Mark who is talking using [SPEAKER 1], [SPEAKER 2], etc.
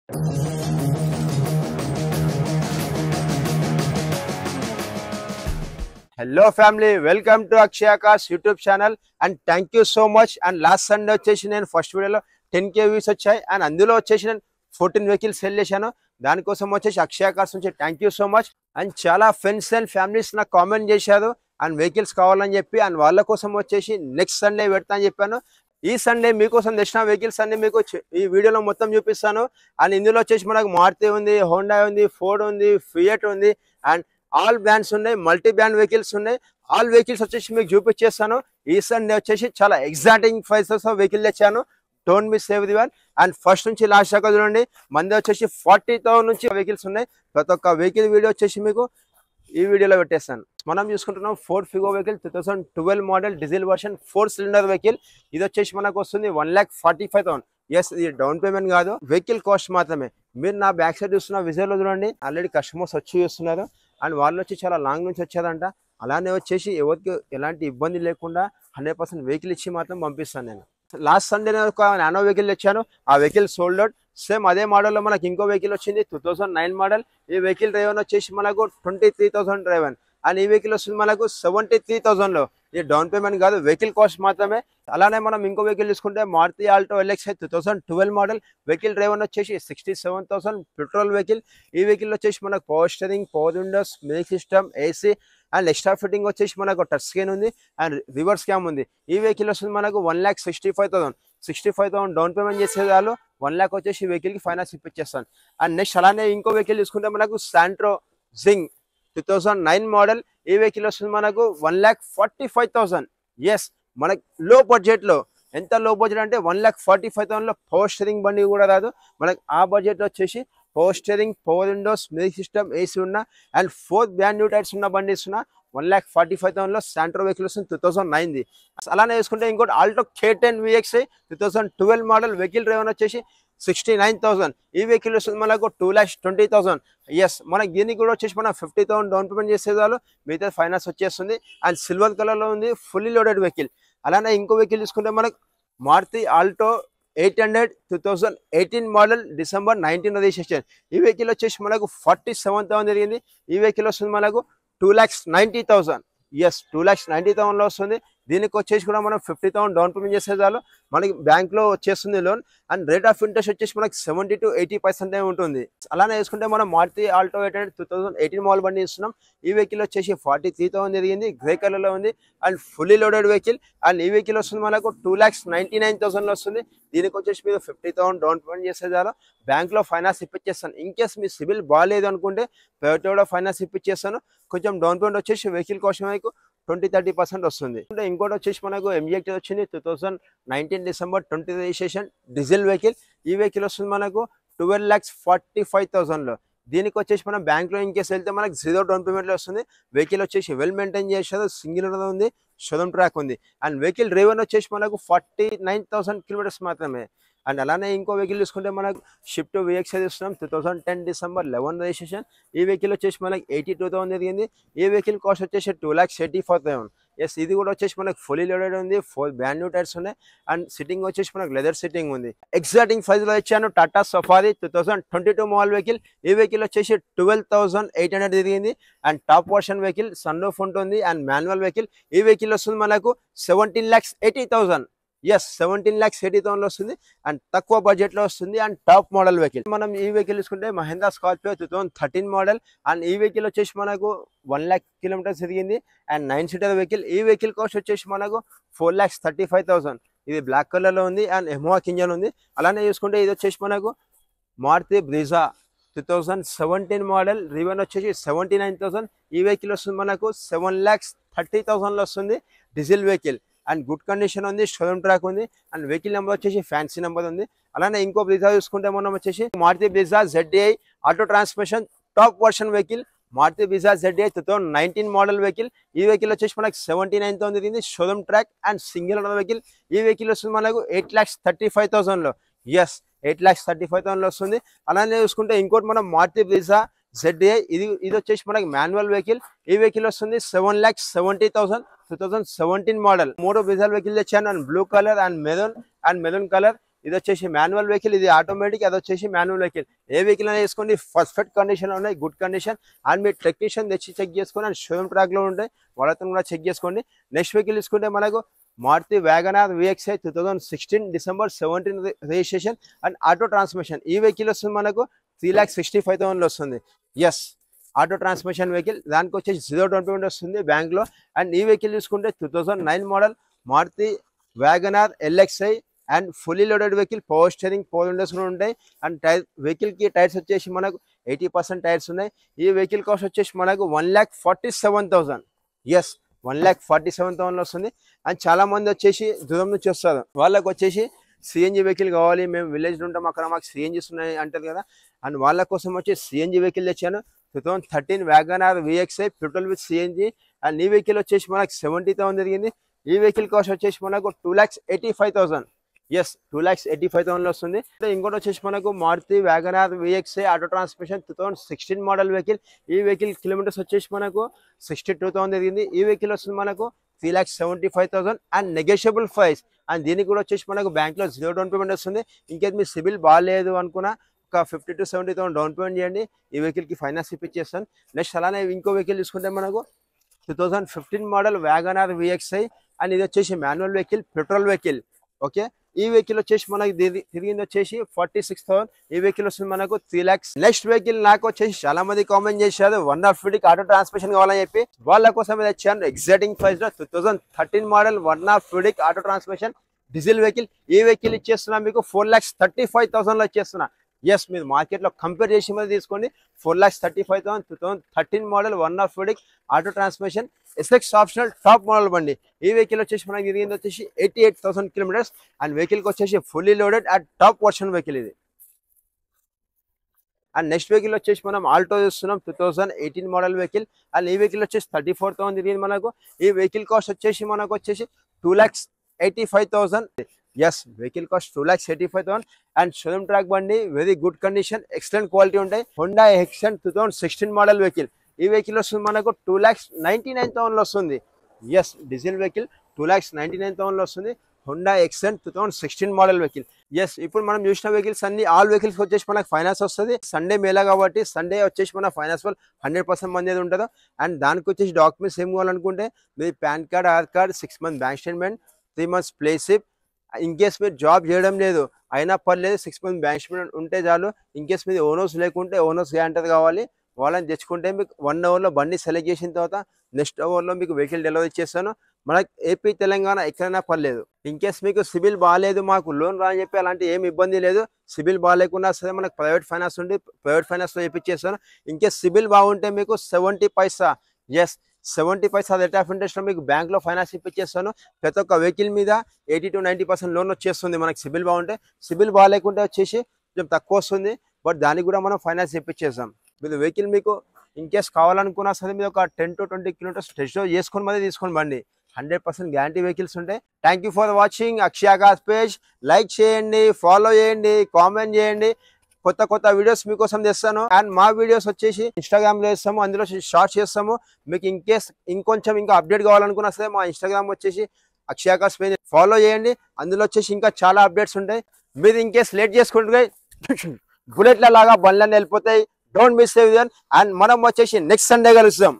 [SPEAKER 1] Hello family, welcome to Akshaya Cars YouTube channel and thank you so much. And last Sunday వచ్చేసి నేను first వీడియోలో 10k views వచ్చాయి and అందులో వచ్చేసి నేను 14 వెహికల్స్ సెల్ చేశాను. దానికోసం వచ్చేసి అక్షయ కార్స్ నుంచి thank you so much. And చాలా ఫ్రెండ్స్ అండ్ ఫ్యామిలీస్ నాకు కామెంట్ చేశారు అండ్ వెహికల్స్ కావాలని చెప్పి అండ్ వాళ్ళ కోసం వచ్చేసి నెక్స్ట్ సండే పెడతా అని చెప్పాను. ఈ సండే మీకోసం తెచ్చిన వెహికల్స్ అన్ని మీకు ఈ వీడియోలో మొత్తం చూపిస్తాను. అండ్ ఇందులో వచ్చేసి మనకు మారుతి ఉంది, హోండా ఉంది, ఫోర్డ్ ఉంది, ఫియట్ ఉంది అండ్ ఆల్ బ్రాండ్స్ ఉన్నాయి, మల్టీ బ్రాండ్ వెహికల్స్ ఉన్నాయి. ఆల్ వెహికల్స్ వచ్చేసి మీకు చూపించేస్తాను. ఈ సండే వచ్చేసి చాలా ఎగ్జాక్టింగ్ ప్రైసెస్ వెహికల్ తెచ్చాను. Don't miss every one. And first నుంచి లాస్ట్ దాకా చూడండి. మంది వచ్చేసి 40,000 నుంచి వెహికల్స్ ఉన్నాయి. ప్రతి ఒక్క వెహికల్ వీడియో వచ్చేసి మీకు ఈ వీడియోలో పెట్టేస్తాను. మనం చూసుకుంటున్నాం Ford Figo vehicle 2012 model diesel version 4 cylinder vehicle. ఇది వచ్చేసి మనకు వస్తుంది 1,45,000. ఎస్, ఇది డౌన్ పేమెంట్ కాదు, వెహికల్ కాస్ట్ మాత్రమే. మీరు నా బ్యాక్ సైడ్ చూస్తున్న విజువల్ చూడండి, ఆల్రెడీ కస్టమర్స్ వచ్చి చూస్తున్నారు అండ్ వాళ్ళు వచ్చి చాలా లాంగ్ నుంచి వచ్చారంట. అలానే వచ్చేసి ఎవరికి ఎలాంటి ఇబ్బంది లేకుండా 100% వెహికల్ ఇచ్చి మాత్రం పంపిస్తాను నేను. లాస్ట్ సండే నేను ఒక నానో వెహికల్ తెచ్చాను, ఆ వెహికల్ సోల్డ్ అవుట్. సేమ్ అదే మోడల్లో మనకి ఇంకో వెహికల్ వచ్చింది 2009 మోడల్. ఈ వెహికల్ డ్రైవన్ వచ్చేసి మనకు 23,000 డ్రైవన్ అండ్ ఈ వెహికల్ వస్తుంది మనకు 73,000లో. ఇది డౌన్ పేమెంట్ కాదు, వెహికల్ కాస్ట్ మాత్రమే. అలానే మనం ఇంకో వెహికల్ చూసుకుంటే Maruti Alto LXi 2012 model. Vehicle driven వచ్చేసి 67,000 పెట్రోల్ వెహికల్. ఈ వెహికల్ వచ్చేసి మనకు power steering, power windows, music system, AC and extra fitting వచ్చేసి మనకు టచ్ స్క్రీన్ ఉంది అండ్ రివర్స్ క్యామ్ ఉంది. ఈ వెహికల్ వస్తుంది మనకు 1,65,000. 65,000 డౌన్ పేమెంట్ చేసే వాళ్ళు 1 lakh వచ్చేసి వెహికల్కి ఫైనాన్స్ ఇప్పించేస్తాను. అండ్ నెక్స్ట్ అలానే ఇంకో వెహికల్ చూసుకుంటే మనకు శాంట్రో జింగ్ 2009 మోడల్. ఈ వెహికల్ వస్తుంది మనకు 1,45,000. ఎస్, మనకి లో బడ్జెట్లో. ఎంత లో బడ్జెట్ అంటే 1,45,000లో పవర్ స్టీరింగ్ బండి కూడా రాదు మనకి. ఆ బడ్జెట్ వచ్చేసి power steering, power windows, music system, AC ఉన్న అండ్ 4 బ్రాండ్ న్యూ టైర్స్ ఉన్న బండి ఇస్తున్నా. 1,45,000లో శాంట్రో వెహికల్ వస్తుంది 2009ది. అలానే వేసుకుంటే ఇంకోటి Alto K10 VXi 2012 model. Vehicle driver వచ్చేసి 69,000. ఈ వెహికల్ వస్తుంది మనకు 2,20,000. ఎస్, మనకి దీనికి కూడా వచ్చేసి మనం 50,000 డౌన్ పేమెంట్ చేసేదాలు, మిగతా ఫైనాన్స్ వచ్చేస్తుంది. అండ్ సిల్వర్ కలర్లో ఉంది, ఫుల్లీ లోడెడ్ వెహికల్. అలానే ఇంకో వెహికల్ చూసుకుంటే మనకు Maruti Alto 800 2018 model, December 19 registration. ఈ వెహికల్ వచ్చేసి మనకు 47,000 జరిగింది. ఈ వెహికల్ వస్తుంది మనకు 2,90,000. ఎస్, 2,90,000లో వస్తుంది. దీనికి వచ్చేసి కూడా మనం 50,000 డౌన్ పేమెంట్ చేసేదాలు, మనకి బ్యాంక్లో వచ్చేస్తుంది loan. And rate of interest వచ్చేసి మనకి 70 to 80% ఉంటుంది. అలానే వేసుకుంటే మనం మారుతి ఆల్టో 800 2018 మోడల్ బండి ఇస్తున్నాం. ఈ వెహికల్ వచ్చేసి 43,000 జరిగింది, గ్రే కలర్లో ఉంది and fully loaded vehicle. And ఈ వెహికల్ వస్తుంది మనకు 2,99,000లో వస్తుంది. దీనికి వచ్చేసి మీరు 50,000 డౌన్ పేమెంట్ చేసేదాలు, బ్యాంక్లో ఫైనాన్స్ ఇప్పించేస్తాను. ఇన్ కేస్ మీ సిబిల్ బాగాలేదు అనుకుంటే ప్రైవేట్ కూడా ఫైనాన్స్ ఇప్పించేస్తాను. కొంచెం డౌన్ పేమెంట్ వచ్చేసి వెహికల్ కోసం మీకు 20-30% వస్తుంది. ఇంకోటి వచ్చేసి మనకు MG వచ్చింది 2019 December 20 రిజిస్ట్రేషన్, డీజిల్ వెహికల్. ఈ వెహికల్ వస్తుంది మనకు 12,45,000లో. దీనికి వచ్చేసి మనం బ్యాంక్లో ఇన్ కేసు వెళ్తే మనకు 0 డౌన్ పేమెంట్లో వస్తుంది. వెహికల్ వచ్చేసి వెల్ మెయింటైన్ చేసేది, సింగిల్ ఓనర్ ఉంది, షోరూమ్ ట్రాక్ ఉంది. అండ్ వెహికల్ డ్రైవర్ వచ్చేసి మనకు 49,000 కిలోమీటర్స్ మాత్రమే. అండ్ అలానే ఇంకో వెహికల్ చూసుకుంటే మనకు షిఫ్ట్ VXi ఇస్తున్నాం 2010 December 11 రిజిస్ట్రేషన్. ఈ వెహికల్ వచ్చేసి మనకి 82,000 జరిగింది. ఈ వెహికల్ కాస్ట్ వచ్చేసి 2,84,000. ఎస్, ఇది కూడా వచ్చేసి మనకు ఫుల్లీ లోడెడ్ ఉంది, 4 బ్రాండ్ న్యూ టైర్స్ ఉన్నాయి అండ్ సిట్టింగ్ వచ్చేసి మనకు లెదర్ సిట్టింగ్ ఉంది. ఎగ్జాక్టింగ్ ప్రైస్లో ఇచ్చాను. Tata Safari 2022 model vehicle. ఈ వెహికల్ వచ్చేసి 12,800 జరిగింది and top version vehicle, sunroof ఉంటుంది అండ్ మాన్యువల్ వెహికల్. ఈ వెహికల్ వస్తుంది మనకు 17,80,000. ఎస్, 17,80,000లో వస్తుంది అండ్ తక్కువ బడ్జెట్లో వస్తుంది అండ్ టాప్ మోడల్ వెహికల్. మనం ఈ వెహికల్ చూసుకుంటే మహేంద్ర స్కార్పియో 2013 మోడల్ అండ్ ఈ వెహికల్ వచ్చేసి మనకు 1 lakh కిలోమీటర్స్ తిరిగింది అండ్ 9 సీటర్ వెహికల్. ఈ వెహికల్ కాస్ట్ వచ్చేసి మనకు 4,35,000. ఇది బ్లాక్ కలర్లో ఉంది అండ్ ఎమోవాక్ ఇంజన్ ఉంది. అలానే చూసుకుంటే ఇది వచ్చేసి మనకు మారుతి బ్రిజా 2017 మోడల్, రివెన్ వచ్చేసి 79,000. ఈ వెహికల్ వస్తుంది మనకు 7,30,000లో వస్తుంది, diesel vehicle and good condition ఉంది, షోరూమ్ ట్రాక్ ఉంది అండ్ వెహికల్ నెంబర్ వచ్చేసి ఫ్యాన్సీ నెంబర్ ఉంది. అలానే ఇంకో బ్రిజా చూసుకుంటే మనం వచ్చేసి Maruti Brezza ZDI auto transmission top version vehicle. Maruti Brezza ZDI 2019 model vehicle. ఈ వెహికల్ వచ్చేసి మనకు 79,000 జరిగింది, showroom track and single owner vehicle. ఈ వెహికల్ వస్తుంది మనకు 8,35,000లో. ఎస్, 8,35,000లో వస్తుంది. అలానే చూసుకుంటే ఇంకోటి మనం మారుతి బ్రిజా ZDI, ఇది వచ్చేసి మనకి మాన్యువల్ వెహికల్. ఈ వెహికల్ వస్తుంది 7,70,000, 2017 మోడల్. 3 బ్రిజా వెహికల్ తెచ్చాను and blue colour and maroon colour. ఇది వచ్చేసి మాన్యువల్ వెహికల్, ఇది ఆటోమేటిక్, అది వచ్చేసి మాన్యువల్ వెహికల్. ఏ వెహికల్ అయినా వేసుకోండి, పర్ఫెక్ట్ కండిషన్ లో ఉన్నాయి, గుడ్ కండిషన్. అండ్ మీరు టెక్నీషియన్ తెచ్చి చెక్ చేసుకొని అండ్ షోరూమ్ ట్రాక్ లో ఉంటాయి, వాళ్ళతో కూడా చెక్ చేసుకోండి. నెక్స్ట్ వెహికల్ తీసుకుంటే మనకు Maruti Wagon R VXi 2016 December 17 registration and auto transmission. ఈ వెహికల్ వస్తుంది మనకు 3,65,000 వస్తుంది. Yes, auto transmission vehicle. దానికి వచ్చేసి 0 డౌన్ పేమెంట్ వస్తుంది బ్యాంక్ లో. అండ్ ఈ వెహికల్ చూసుకుంటే 2009 model Maruti Wagon R LXi and fully loaded vehicle, power steering, 4 windows కూడా ఉంటాయి. అండ్ వెహికల్ కి టైర్స్ వచ్చేసి మనకు 80% టైర్స్ ఉన్నాయి. ఈ వెహికల్ కాస్ట్ వచ్చేసి మనకు 1,47,000. ఎస్, 1,47,000 వస్తుంది. అండ్ చాలా మంది వచ్చేసి దూరం నుంచి వస్తారు, వాళ్ళకి వచ్చేసి CNG వెహికల్ కావాలి, మేము విలేజ్ ఉంటాం, అక్కడ మాకు CNGs ఉన్నాయి అంటారు కదా. అండ్ వాళ్ళ కోసం వచ్చి CNG వెహికల్ తెచ్చాను. 2013 Wagon R VXi petrol with CNG. And ఈ వెహికల్ వచ్చేసి మనకు 70,000 జరిగింది. ఈ వెహికల్ కాస్ట్ వచ్చేసి మనకు 2,85,000. ఎస్, 2,85,000 వస్తుంది. ఇంకోటి వచ్చేసి మనకు Maruti Wagon R VXi auto transmission 2016 model vehicle. ఈ వెహికల్ కిలోమీటర్స్ వచ్చేసి మనకు 62,000 జరిగింది. ఈ వెహికల్ వస్తుంది మనకు 3,75,000 అండ్ నెగోషియబుల్ ప్రైస్. అండ్ దీనికి కూడా వచ్చేసి మనకు బ్యాంక్ లో 0 డౌన్ పేమెంట్ వస్తుంది. ఇంకేది మీ సిబిల్ బాగాలేదు అనుకున్నా ఒక 50,000 to 70,000 డౌన్ పేమెంట్ చేయండి, ఈ వెహికల్ కి ఫైనాన్స్ ఇప్పించేస్తాను. నెక్స్ట్ అలానే ఇంకో వెహికల్ తీసుకుంటే మనకు 2015 మోడల్ వ్యాగనార్ VXi అండ్ ఇది వచ్చేసి manual vehicle, petrol vehicle. Okay, ఈ వెహికల్ వచ్చేసి మనకి తిరిగింది వచ్చేసి 46,000. ఈ వెహికల్ వస్తుంది మనకు 3 lakhs. నెక్స్ట్ వెహికల్ నాకు వచ్చేసి చాలా మంది కామెంట్ చేశారు వన్-ఆఫ్ ఫిడిక్ ఆటో ట్రాన్స్మిషన్ కావాలని చెప్పి, వాళ్ళ కోసం తెచ్చాను ఎగ్జైటింగ్ ప్రైస్ లో 2013 మోడల్ వన్-ఆఫ్ ఫిడిక్ ఆటో ట్రాన్స్మిషన్ డీజిల్ వెహికల్. ఈ వెహికల్ ఇచ్చేస్తున్నా మీకు 4,35,000 లో ఇచ్చేస్తున్నా. ఎస్, మీరు మార్కెట్ లో కంపేర్ చేసి మీద తీసుకోండి. 4,35,000 2013 మోడల్ వన్-ఆఫ్ ఫిడిక్ auto transmission SX optional top model బండి. ఈ వెహికల్ వచ్చేసి మనకి తిరిగింది వచ్చేసి 88,000 కిలోమీటర్స్. అండ్ వెహికల్ కి వచ్చేసి fully loaded and top version vehicle ఇది. అండ్ నెక్స్ట్ వెహికల్ వచ్చేసి మనం ఆల్టో చూస్తున్నాం, 2018 మోడల్ వెహికల్. అండ్ ఈ వెహికల్ వచ్చేసి 34,000 తిరిగింది మనకు. ఈ వెహికల్ కాస్ట్ వచ్చేసి మనకు వచ్చేసి 2,85,000. Yes, vehicle cost 2,85,000 and showroom track బండి, very good condition, excellent quality ఉంటాయి. Honda Xcent 2016 model vehicle. ఈ వెహికల్ వస్తుంది మనకు 2,99,000 వస్తుంది. ఎస్, డీజిల్ వెహికల్ 2,99,000 వస్తుంది. Honda Xcent 2016 model vehicle. Yes, ఇప్పుడు మనం చూసిన వెహికల్స్ అన్ని ఆల్ వెహికల్స్ వచ్చేసి మనకు ఫైనాన్స్ వస్తుంది. సండే మేళా కాబట్టి సండే వచ్చేసి మన ఫైనాన్స్ వాళ్ళు 100% మంది ఉంటుందో. అండ్ దానికి వచ్చేసి డాక్యుమెంట్స్ ఏం కావాలనుకుంటే మీ PAN card, Aadhaar card, 6 months bank statement, 3 months pay slip. In case మీరు జాబ్ చేయడం లేదు అయినా పర్లేదు, 6 months బ్యాంక్ స్టేట్మెంట్ ఉంటే చాలు. ఇన్ కేస్ మీది ఓనర్స్ లేకుంటే ఓనర్స్ గ్యారంటీ కావాలి, వాళ్ళని తెచ్చుకుంటే మీకు 1 hourలో బండి సెలెక్ట్ చేసిన తర్వాత నెక్స్ట్ అవర్లో మీకు వెహికల్ డెలివరీ చేస్తాను. మనకి ఏపీ తెలంగాణ ఎక్కడైనా పర్లేదు. ఇన్ కేస్ మీకు సిబిల్ బాగాలేదు, మాకు లోన్ రా అని చెప్పి అలాంటి ఏమి ఇబ్బంది లేదు. సిబిల్ బాగాలేకున్నా సరే మనకు ప్రైవేట్ ఫైనాన్స్ ఉండి ప్రైవేట్ ఫైనాన్స్లో చేపించేస్తాను. ఇన్ కేస్ సిబిల్ బాగుంటే మీకు 70 పైసా, ఎస్ 70 పైసా రేట్ ఆఫ్ ఇంట్రెస్ట్లో మీకు బ్యాంక్లో ఫైనాన్స్ ఇప్పించేస్తాను. ప్రతి ఒక్క వెహికల్ మీద 80 to 90% లోన్ వచ్చేస్తుంది మనకి సిబిల్ బాగుంటే. సిబిల్ బాగాలేకుంటే వచ్చేసి కొంచెం తక్కువ వస్తుంది, బట్ దానికి కూడా మనం ఫైనాన్స్ ఇప్పించేస్తాం. మీరు వెహికల్ మీకు ఇన్ కేస్ కావాలనుకున్నా సరే మీరు ఒక 10 to 20 kilometers టెస్ట్ డ్రైవ్ చేసుకొని మరి తీసుకొని బండి. 100% గ్యారంటీ వెహికల్స్ ఉంటాయి. Thank you for watching Akshaya cars page. Like చేయండి, ఫాలో చేయండి, కామెంట్ చేయండి. కొత్త కొత్త వీడియోస్ మీకోసం తెస్తాను. అండ్ మా వీడియోస్ వచ్చేసి ఇన్స్టాగ్రామ్ లో వేస్తాము, అందులో షార్ట్స్ చేస్తాము. మీకు ఇన్ కేస్ ఇంకొంచెం ఇంకా అప్డేట్ కావాలనుకున్నా సరే మా ఇన్స్టాగ్రామ్ వచ్చేసి అక్షయ కార్స్ పేజ్ ఫాలో చేయండి. అందులో వచ్చేసి ఇంకా చాలా అప్డేట్స్ ఉంటాయి. మీరు ఇన్ కేస్ లేట్ చేసుకుంటే బుల్లెట్ల లాగా బండ్లన్నీ వెళ్ళిపోతాయి. Don't miss everyone. అండ్ మనం వచ్చేసి నెక్స్ట్ సండే కలుస్తాం.